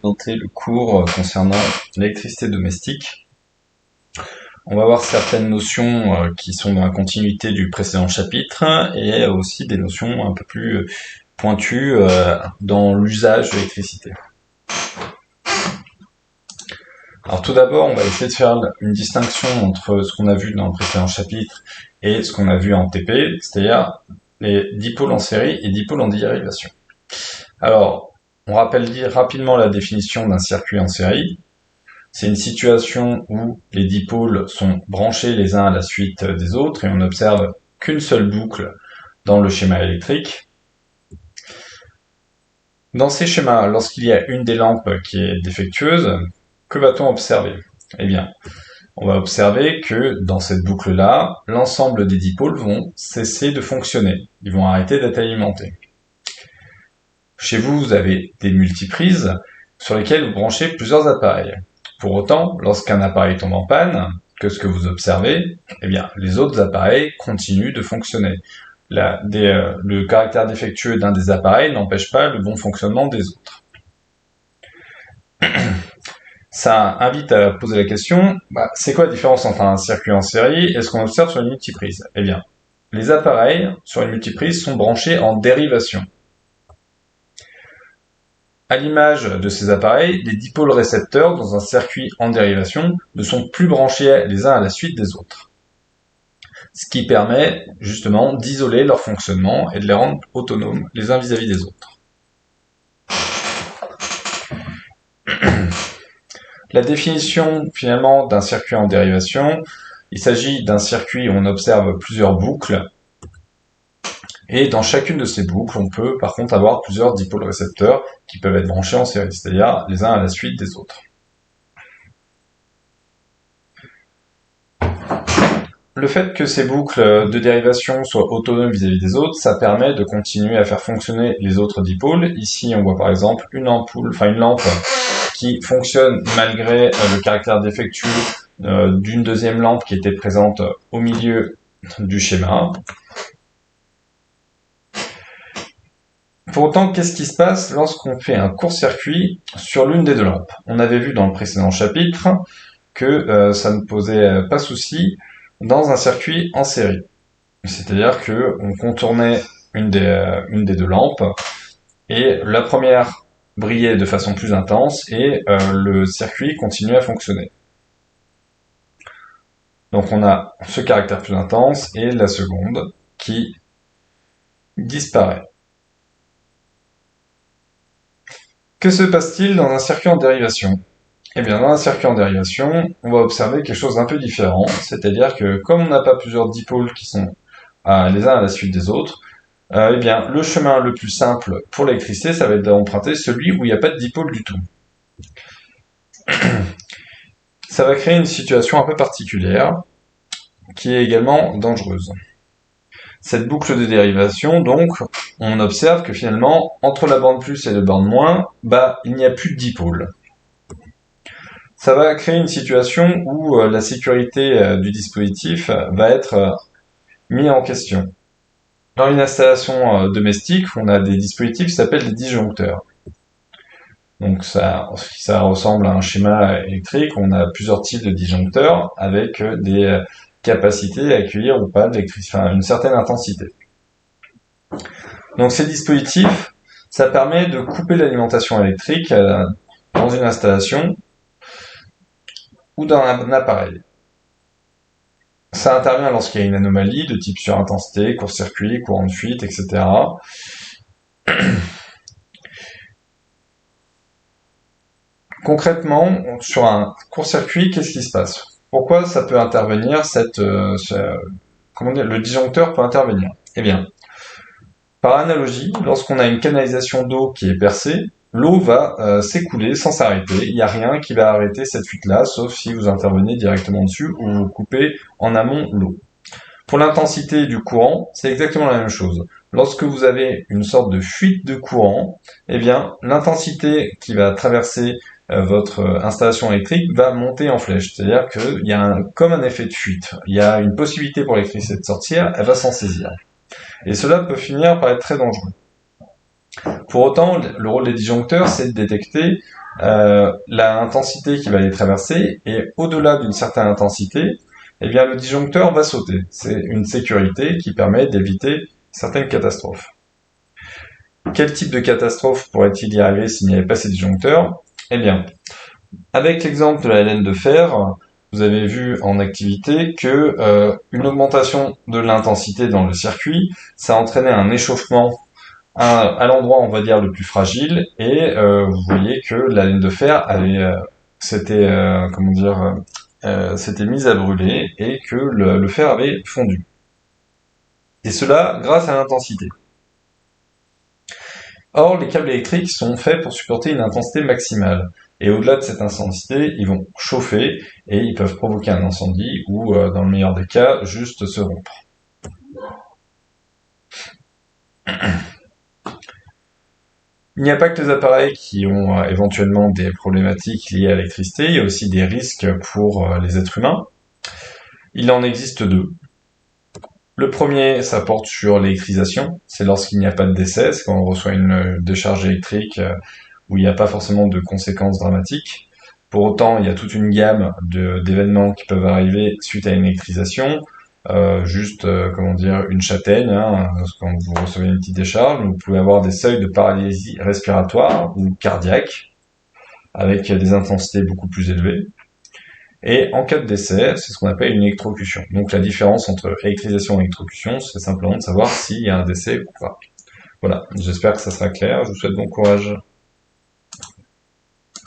présenter le cours concernant l'électricité domestique. On va voir certaines notions qui sont dans la continuité du précédent chapitre et aussi des notions un peu plus pointues dans l'usage de l'électricité. Alors tout d'abord, on va essayer de faire une distinction entre ce qu'on a vu dans le précédent chapitre et ce qu'on a vu en TP, c'est-à-dire les dipôles en série et dipôles en dérivation. Alors, on rappelle rapidement la définition d'un circuit en série. C'est une situation où les dipôles sont branchés les uns à la suite des autres et on n'observe qu'une seule boucle dans le schéma électrique. Dans ces schémas, lorsqu'il y a une des lampes qui est défectueuse, que va-t-on observer? Eh bien, on va observer que dans cette boucle-là, l'ensemble des dipôles vont cesser de fonctionner. Ils vont arrêter d'être alimentés. Chez vous, vous avez des multiprises sur lesquelles vous branchez plusieurs appareils. Pour autant, lorsqu'un appareil tombe en panne, ce que vous observez, eh bien, les autres appareils continuent de fonctionner. Le caractère défectueux d'un des appareils n'empêche pas le bon fonctionnement des autres. Ça invite à poser la question, c'est quoi la différence entre un circuit en série et ce qu'on observe sur une multiprise? Eh bien, les appareils sur une multiprise sont branchés en dérivation. À l'image de ces appareils, les dipôles récepteurs dans un circuit en dérivation ne sont plus branchés les uns à la suite des autres. Ce qui permet justement d'isoler leur fonctionnement et de les rendre autonomes les uns vis-à-vis des autres. La définition finalement d'un circuit en dérivation, il s'agit d'un circuit où on observe plusieurs boucles et dans chacune de ces boucles, on peut par contre avoir plusieurs dipôles récepteurs qui peuvent être branchés en série, c'est-à-dire les uns à la suite des autres. Le fait que ces boucles de dérivation soient autonomes vis-à-vis des autres, ça permet de continuer à faire fonctionner les autres dipôles. Ici, on voit par exemple une lampe qui fonctionne malgré le caractère défectueux d'une deuxième lampe qui était présente au milieu du schéma. Pour autant, qu'est-ce qui se passe lorsqu'on fait un court-circuit sur l'une des deux lampes? On avait vu dans le précédent chapitre que ça ne posait pas souci dans un circuit en série. C'est-à-dire que on contournait une des deux lampes et la première brillait de façon plus intense et le circuit continuait à fonctionner. Donc on a ce caractère plus intense et la seconde qui disparaît. Que se passe-t-il dans un circuit en dérivation? Eh bien, dans un circuit en dérivation, on va observer quelque chose d'un peu différent, c'est-à-dire que comme on n'a pas plusieurs dipôles qui sont les uns à la suite des autres, eh bien, le chemin le plus simple pour l'électricité, ça va être d'emprunter celui où il n'y a pas de dipôle du tout. Ça va créer une situation un peu particulière, qui est également dangereuse. Cette boucle de dérivation, donc, on observe que finalement, entre la borne plus et la borne moins, il n'y a plus de dipôle. Ça va créer une situation où la sécurité du dispositif va être mise en question. Dans une installation domestique, on a des dispositifs qui s'appellent des disjoncteurs. Donc ça ressemble à un schéma électrique, on a plusieurs types de disjoncteurs avec des capacités à accueillir ou pas une certaine intensité. Donc ces dispositifs, ça permet de couper l'alimentation électrique dans une installation ou dans un appareil. Ça intervient lorsqu'il y a une anomalie de type surintensité, court-circuit, courant de fuite, etc. Concrètement, sur un court-circuit, qu'est-ce qui se passe? Pourquoi ça peut intervenir le disjoncteur peut intervenir? Eh bien, par analogie, lorsqu'on a une canalisation d'eau qui est percée, l'eau va s'écouler sans s'arrêter. Il n'y a rien qui va arrêter cette fuite-là, sauf si vous intervenez directement dessus ou vous coupez en amont l'eau. Pour l'intensité du courant, c'est exactement la même chose. Lorsque vous avez une sorte de fuite de courant, eh bien, l'intensité qui va traverser votre installation électrique va monter en flèche. C'est-à-dire qu'il y a comme un effet de fuite. Il y a une possibilité pour l'électricité de sortir, elle va s'en saisir. Et cela peut finir par être très dangereux. Pour autant, le rôle des disjoncteurs, c'est de détecter l'intensité qui va les traverser, et au-delà d'une certaine intensité, eh bien le disjoncteur va sauter. C'est une sécurité qui permet d'éviter certaines catastrophes. Quel type de catastrophe pourrait-il y arriver s'il n'y avait pas ces disjoncteurs? Eh bien, avec l'exemple de la laine de fer, vous avez vu en activité que une augmentation de l'intensité dans le circuit, ça entraînait un échauffement à l'endroit, on va dire, le plus fragile, et vous voyez que la laine de fer avait, s'était mise à brûler, et que le fer avait fondu. Et cela grâce à l'intensité. Or, les câbles électriques sont faits pour supporter une intensité maximale. Et au-delà de cette intensité, ils vont chauffer et ils peuvent provoquer un incendie ou, dans le meilleur des cas, juste se rompre. Il n'y a pas que les appareils qui ont éventuellement des problématiques liées à l'électricité, il y a aussi des risques pour les êtres humains. Il en existe deux. Le premier, ça porte sur l'électrisation. C'est lorsqu'il n'y a pas de décès, c'est quand on reçoit une décharge électrique où il n'y a pas forcément de conséquences dramatiques. Pour autant, il y a toute une gamme d'événements qui peuvent arriver suite à une électrisation. Une châtaigne, hein, quand vous recevez une petite décharge, vous pouvez avoir des seuils de paralysie respiratoire ou cardiaque, avec des intensités beaucoup plus élevées. Et en cas de décès, c'est ce qu'on appelle une électrocution. Donc la différence entre électrisation et électrocution, c'est simplement de savoir s'il y a un décès ou pas. Voilà, j'espère que ça sera clair, je vous souhaite bon courage.